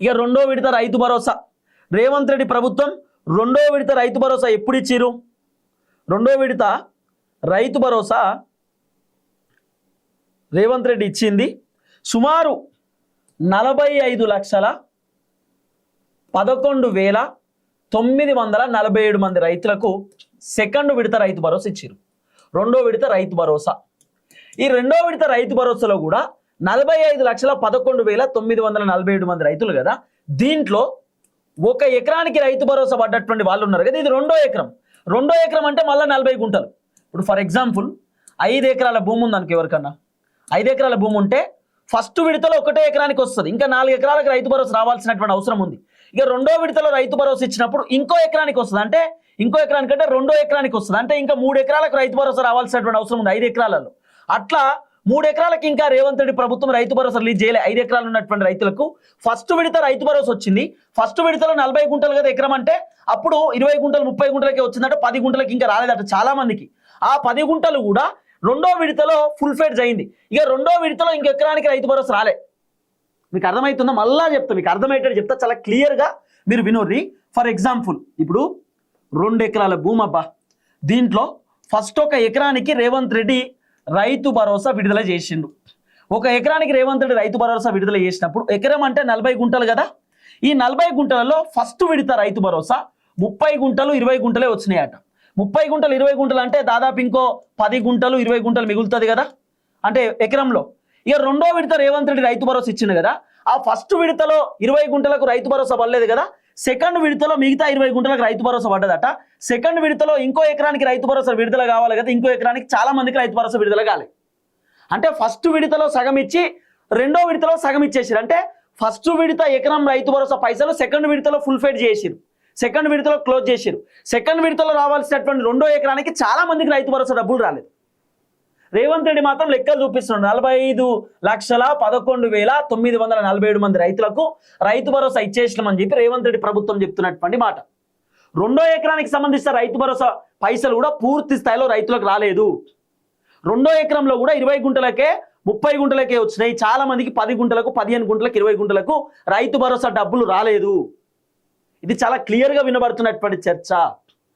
ఇక రెండో విడత రైతు భరోసా రేవంత్ రెడ్డి ప్రభుత్వం రెండో విడత రైతు భరోసా ఎప్పుడు ఇచ్చిరు? రెండో విడత రైతు భరోసా రేవంత్ రెడ్డి ఇచ్చింది సుమారు 45,11,947 మంది రైతులకు సెకండ్ విడత రైతు భరోసా ఇచ్చారు. రెండో విడత రైతు భరోసా, ఈ రెండో విడత రైతు భరోసాలో కూడా 45,11,947 మంది రైతులు కదా. దీంట్లో ఒక ఎకరానికి రైతు భరోసా పడ్డటువంటి వాళ్ళు ఉన్నారు కదా. ఇది రెండో ఎకరం. రెండో ఎకరం అంటే మళ్ళీ 40 గుంటలు. ఇప్పుడు ఫర్ ఎగ్జాంపుల్ 5 ఎకరాల భూమి ఉంది అనుకో, ఎవరికన్నా 5 ఎకరాల భూమి ఉంటే ఫస్ట్ విడతలో ఒకటే ఎకరానికి వస్తుంది, ఇంకా 4 ఎకరాలకు రైతు భరోసా రావాల్సినటువంటి అవసరం ఉంది. ఇక రెండో విడతలో రైతు భరోసా ఇచ్చినప్పుడు ఇంకో ఎకరానికి వస్తుంది, అంటే ఇంకో ఎకరానికంటే రెండో ఎకరానికి వస్తుంది, అంటే ఇంకా 3 ఎకరాలకు రైతు భరోసా రావాల్సినటువంటి అవసరం ఉంది 5 ఎకరాలలో. అట్లా 3 ఎకరాలకు ఇంకా రేవంత్ రెడ్డి ప్రభుత్వం రైతు భరోసా రిలీజ్ చేయలే. 5 ఎకరాలు ఉన్నటువంటి రైతులకు ఫస్ట్ విడత రైతు భరోసా వచ్చింది. ఫస్ట్ విడతలో 40 గుంటలు కదా ఎకరం అంటే, అప్పుడు 20 గుంటలు 30 గుంటలకే వచ్చిందంటే 10 గుంటలకి ఇంకా రాలేదట చాలా మందికి. ఆ 10 గుంటలు కూడా రెండో విడతలో ఫుల్ ఫేజ్ అయింది. ఇక రెండో విడతలో ఇంక ఎకరానికి రైతు భరోసా రాలే. మీకు అర్థమవుతుందా? మళ్ళా చెప్తా, మీకు అర్థమయ్యేటట్టు చెప్తా, చాలా క్లియర్గా మీరు వినోర్రి. ఫర్ ఎగ్జాంపుల్ ఇప్పుడు 2 ఎకరాల భూమి అబ్బా, దీంట్లో ఫస్ట్ ఒక ఎకరానికి రేవంత్ రెడ్డి రైతు భరోసా విడుదల చేసిండు. ఒక ఎకరానికి రేవంత్ రెడ్డి రైతు భరోసా విడుదల చేసినప్పుడు ఎకరం అంటే 40 గుంటలు కదా. ఈ 40 గుంటలలో ఫస్ట్ విడత రైతు భరోసా 30 గుంటలు 20 గుంటలే వచ్చినాయట. 30 గుంటలు 20 గుంటలు అంటే దాదాపు ఇంకో 10 గుంటలు 20 గుంటలు మిగులుతుంది కదా అంటే ఎకరంలో. ఇక రెండో విడత రేవంత్ రెడ్డి రైతు భరోసా ఇచ్చింది కదా, ఆ ఫస్ట్ విడతలో 20 గుంటలకు రైతు భరోసా పడలేదు కదా. సెకండ్ విడతలో మిగతా 20 గుంటలకు రైతు భరోసా పడ్డదట. సెకండ్ విడతలో ఇంకో ఎకరానికి రైతు భరోసా విడుదల కావాలి కదా, ఇంకో ఎకరానికి చాలా మందికి రైతు భరోసా విడుదల కాలేదు. అంటే ఫస్ట్ విడతలో సగం ఇచ్చి రెండో విడతలో సగం ఇచ్చేసారు. అంటే ఫస్ట్ విడత ఎకరం రైతు భరోసా పైసలు సెకండ్ విడతలో ఫుల్ ఫేడ్ చేసిరు, సెకండ్ విడతలో క్లోజ్ చేసిరు. సెకండ్ విడతలో రావాల్సినటువంటి రెండో ఎకరానికి చాలా మందికి రైతు భరోసా డబ్బులు రాలేదు. రేవంత్ రెడ్డి మాత్రం లెక్కలు చూపిస్తున్నాడు. 45,11,947 మంది రైతులకు రైతు భరోసా ఇచ్చేసినామని చెప్పి రేవంత్ రెడ్డి ప్రభుత్వం చెప్తున్నటువంటి మాట. రెండో ఎకరానికి సంబంధించిన రైతు భరోసా పైసలు కూడా పూర్తి స్థాయిలో రైతులకు రాలేదు. రెండో ఎకరంలో కూడా 20 గుంటలకే 30 గుంటలకే వచ్చినాయి. చాలా మందికి 10 గుంటలకు 15 గుంటలకు 20 గుంటలకు రైతు భరోసా డబ్బులు రాలేదు. ఇది చాలా క్లియర్గా వినబడుతున్నటువంటి చర్చ.